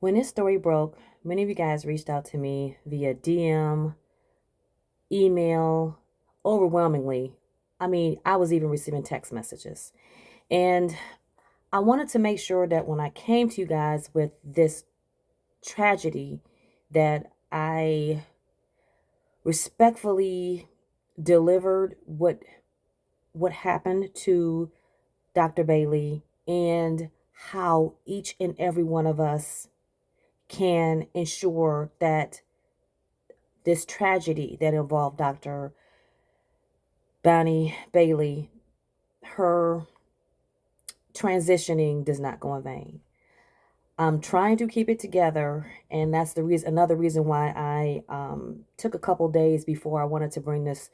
When this story broke, many of you guys reached out to me via DM, email, overwhelmingly. I mean, I was even receiving text messages. And I wanted to make sure that when I came to you guys with this tragedy, that I respectfully delivered what happened to Dr. Bailey and how each and every one of us can ensure that this tragedy that involved Dr. Bonnie Bailey, her transitioning does not go in vain. I'm trying to keep it together, and that's the reason. Another reason why I took a couple days before I wanted to bring this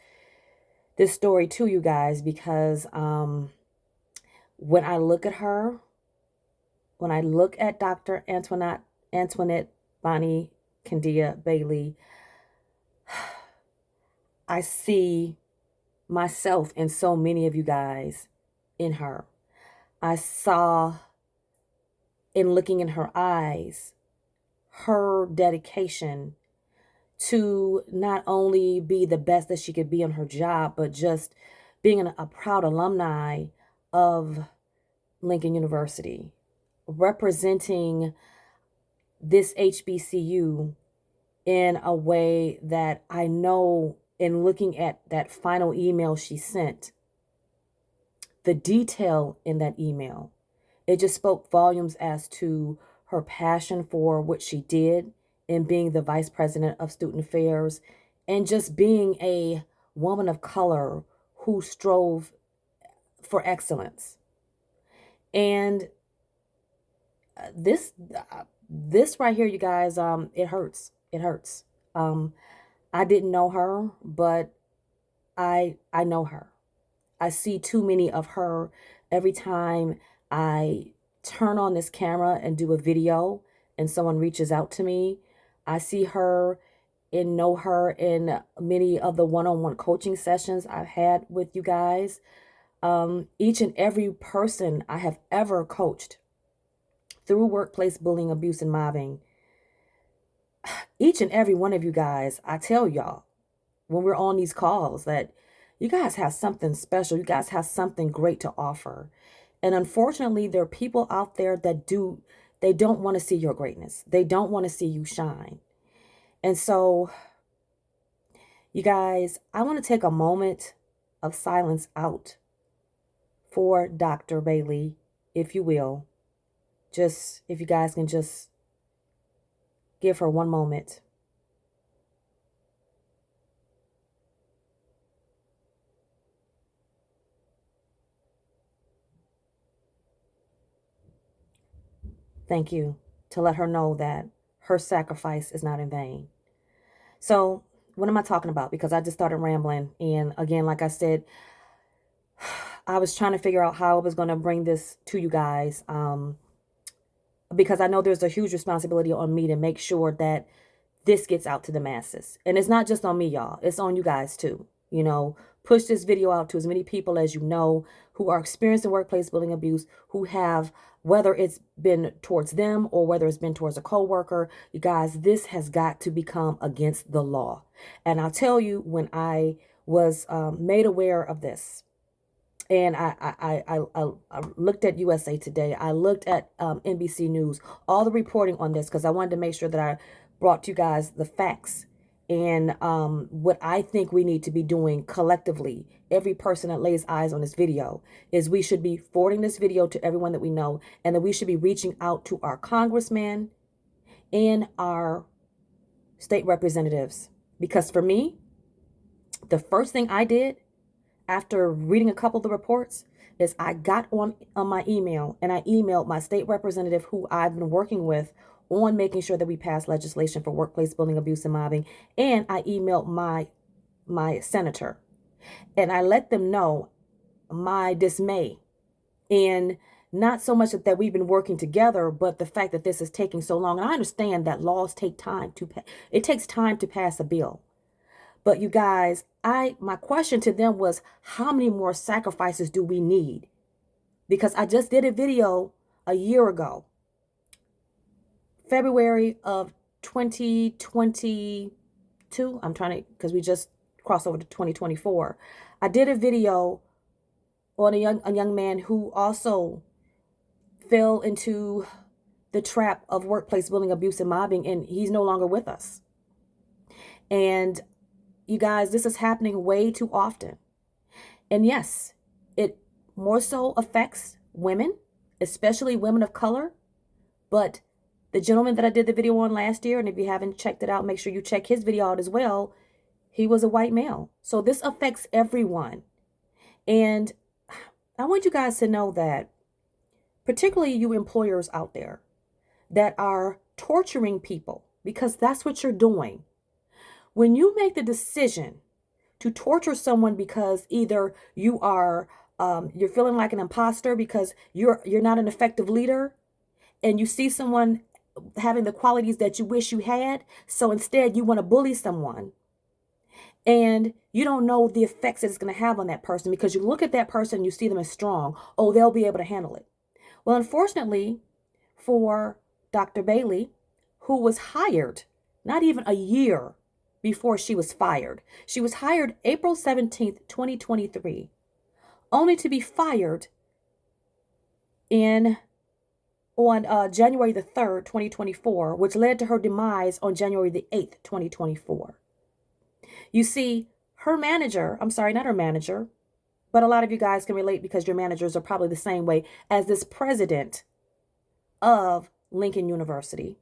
story to you guys, because when I look at her, when I look at Dr. Antoinette Bonnie Candia Bailey, I see myself and so many of you guys in her. I saw, in looking in her eyes, her dedication to not only be the best that she could be in her job, but just being a proud alumni of Lincoln University, representing this HBCU in a way that I know, in looking at that final email she sent, the detail in that email, it just spoke volumes as to her passion for what she did in being the vice president of student affairs and just being a woman of color who strove for excellence. And this this right here, you guys, it hurts. It hurts. I didn't know her, but I know her. I see too many of her every time I turn on this camera and do a video and someone reaches out to me. I see her and know her in many of the one-on-one coaching sessions I've had with you guys. Each and every person I have ever coached through workplace bullying, abuse, and mobbing, each and every one of you guys, I tell y'all when we're on these calls that you guys have something special. You guys have something great to offer. And unfortunately, there are people out there that they don't want to see your greatness. They don't want to see you shine. And so, you guys, I want to take a moment of silence out for Dr. Bailey, if you will. Just, if you guys can just give her one moment. Thank you, to let her know that her sacrifice is not in vain. So, what am I talking about? Because I just started rambling. And again, like I said, I was trying to figure out how I was going to bring this to you guys. Because I know there's a huge responsibility on me to make sure that this gets out to the masses. And it's not just on me, y'all. It's on you guys too. You know, push this video out to as many people as you know who are experiencing workplace bullying abuse, who have, whether it's been towards them or whether it's been towards a coworker. You guys, this has got to become against the law. And I'll tell you, when I was made aware of this, and I looked at USA Today. I looked at NBC News, all the reporting on this, because I wanted to make sure that I brought you guys the facts and what I think we need to be doing collectively. Every person that lays eyes on this video is we should be forwarding this video to everyone that we know, and that we should be reaching out to our congressmen and our state representatives. Because for me, the first thing I did after reading a couple of the reports is I got on my email and I emailed my state representative who I've been working with on making sure that we pass legislation for workplace bullying, abuse, and mobbing. And I emailed my senator, and I let them know my dismay, and not so much that we've been working together, but the fact that this is taking so long. And I understand that laws take time to it takes time to pass a bill. But you guys, my question to them was, how many more sacrifices do we need? Because I just did a video a year ago February of 2022. I'm trying to, because we just crossed over to 2024. I did a video on a young man who also fell into the trap of workplace bullying, abuse, and mobbing, and he's no longer with us. And you guys, this is happening way too often. And yes, it more so affects women, especially women of color. But the gentleman that I did the video on last year, and if you haven't checked it out, make sure you check his video out as well. He was a white male. So this affects everyone. And I want you guys to know that, particularly you employers out there that are torturing people, because that's what you're doing. When you make the decision to torture someone because either you are you're feeling like an imposter because you're not an effective leader, and you see someone having the qualities that you wish you had, so instead you want to bully someone, and you don't know the effects that it's going to have on that person because you look at that person and you see them as strong. Oh, they'll be able to handle it. Well, unfortunately for Dr. Bailey, who was hired not even a year before she was fired. She was hired April 17th, 2023, only to be fired on January the 3rd, 2024, which led to her demise on January the 8th, 2024. You see, her manager, I'm sorry, not her manager, but a lot of you guys can relate because your managers are probably the same way as this president of Lincoln University.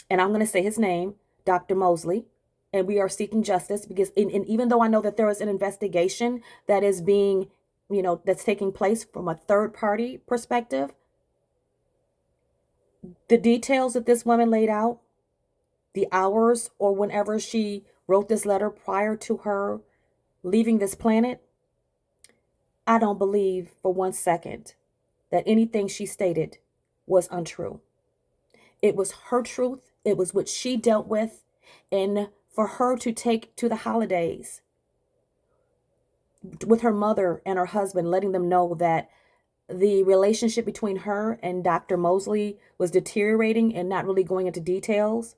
And I'm going to say his name, Dr. Mosley. And we are seeking justice because even though I know that there is an investigation that is being, that's taking place from a third party perspective, the details that this woman laid out, the hours or whenever she wrote this letter prior to her leaving this planet, I don't believe for 1 second that anything she stated was untrue. It was her truth. It was what she dealt with. And for her to take to the holidays with her mother and her husband, letting them know that the relationship between her and Dr. Mosley was deteriorating and not really going into details.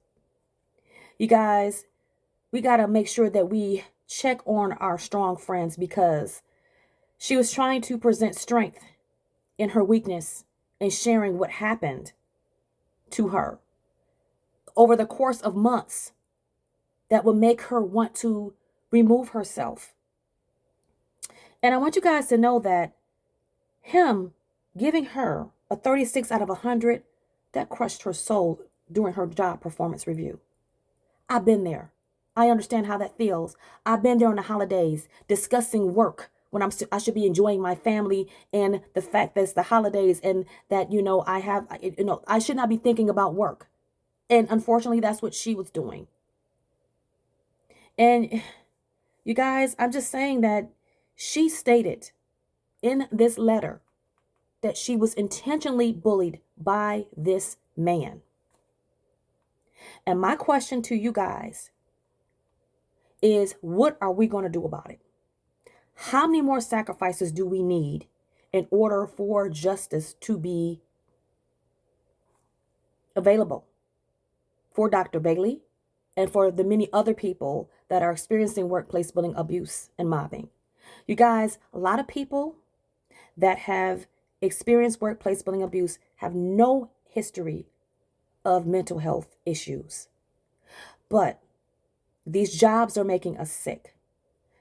You guys, we got to make sure that we check on our strong friends, because she was trying to present strength in her weakness and sharing what happened to her over the course of months that would make her want to remove herself. And I want you guys to know that him giving her a 36 out of 100, that crushed her soul during her job performance review. I've been there. I understand how that feels. I've been there on the holidays discussing work when I should be enjoying my family, and the fact that it's the holidays and that, I should not be thinking about work. And unfortunately, that's what she was doing. And you guys, I'm just saying that she stated in this letter that she was intentionally bullied by this man. And my question to you guys is, what are we going to do about it? How many more sacrifices do we need in order for justice to be available for Dr. Bailey and for the many other people that are experiencing workplace bullying, abuse, and mobbing? You guys, a lot of people that have experienced workplace bullying, abuse have no history of mental health issues. But these jobs are making us sick.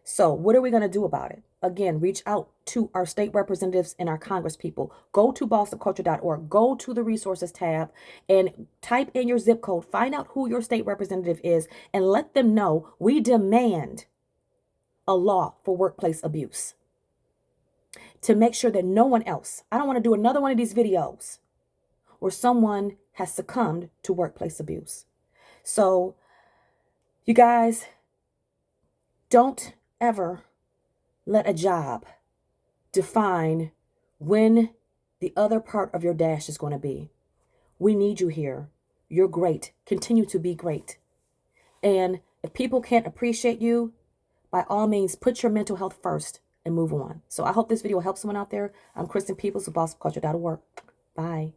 So what are we going to do about it? Again, reach out to our state representatives and our congresspeople. Go to bostonculture.org. Go to the resources tab and type in your zip code. Find out who your state representative is and let them know we demand a law for workplace abuse, to make sure that no one else, I don't want to do another one of these videos where someone has succumbed to workplace abuse. So you guys, don't ever let a job define when the other part of your dash is going to be. We need you here. You're great. Continue to be great. And if people can't appreciate you, by all means, put your mental health first and move on. So I hope this video helps someone out there. I'm Kristen Peoples with bostonculture.org. Bye.